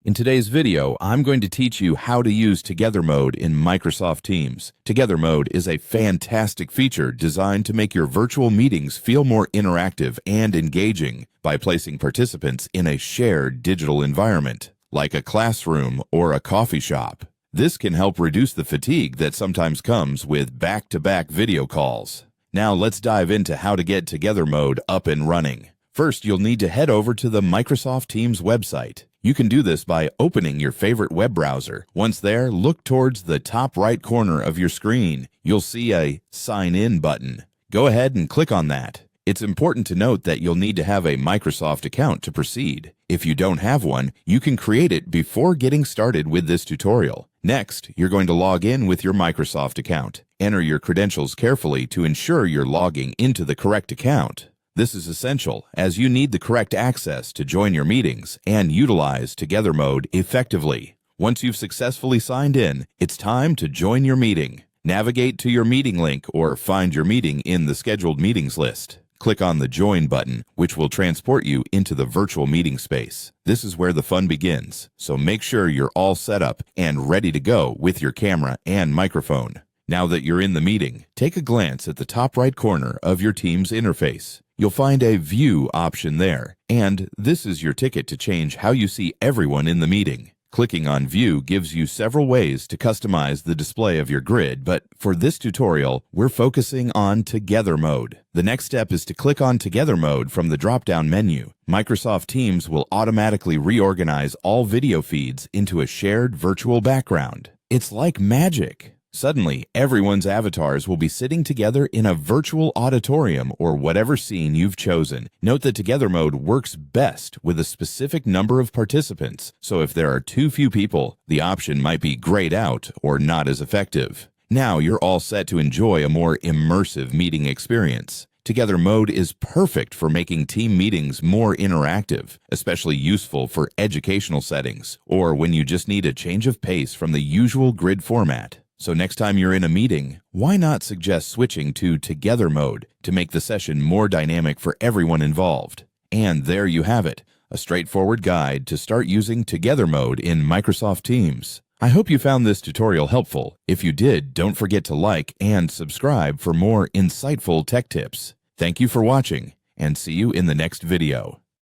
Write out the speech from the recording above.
In today's video, I'm going to teach you how to use Together Mode in Microsoft Teams. Together Mode is a fantastic feature designed to make your virtual meetings feel more interactive and engaging by placing participants in a shared digital environment, like a classroom or a coffee shop. This can help reduce the fatigue that sometimes comes with back-to-back video calls. Now let's dive into how to get Together Mode up and running. First, you'll need to head over to the Microsoft Teams website. You can do this by opening your favorite web browser. Once there, look towards the top right corner of your screen. You'll see a Sign In button. Go ahead and click on that. It's important to note that you'll need to have a Microsoft account to proceed. If you don't have one, you can create it before getting started with this tutorial. Next, you're going to log in with your Microsoft account. Enter your credentials carefully to ensure you're logging into the correct account. This is essential as you need the correct access to join your meetings and utilize Together Mode effectively. Once you've successfully signed in, it's time to join your meeting. Navigate to your meeting link or find your meeting in the scheduled meetings list. Click on the Join button, which will transport you into the virtual meeting space. This is where the fun begins, so make sure you're all set up and ready to go with your camera and microphone. Now that you're in the meeting, take a glance at the top right corner of your Teams interface. You'll find a View option there, and this is your ticket to change how you see everyone in the meeting. Clicking on View gives you several ways to customize the display of your grid, but for this tutorial, we're focusing on Together Mode. The next step is to click on Together Mode from the drop-down menu. Microsoft Teams will automatically reorganize all video feeds into a shared virtual background. It's like magic. Suddenly, everyone's avatars will be sitting together in a virtual auditorium or whatever scene you've chosen. Note that Together Mode works best with a specific number of participants, so if there are too few people, the option might be grayed out or not as effective. Now you're all set to enjoy a more immersive meeting experience. Together Mode is perfect for making team meetings more interactive, especially useful for educational settings or when you just need a change of pace from the usual grid format. So next time you're in a meeting, why not suggest switching to Together Mode to make the session more dynamic for everyone involved? And there you have it, a straightforward guide to start using Together Mode in Microsoft Teams. I hope you found this tutorial helpful. If you did, don't forget to like and subscribe for more insightful tech tips. Thank you for watching, and see you in the next video.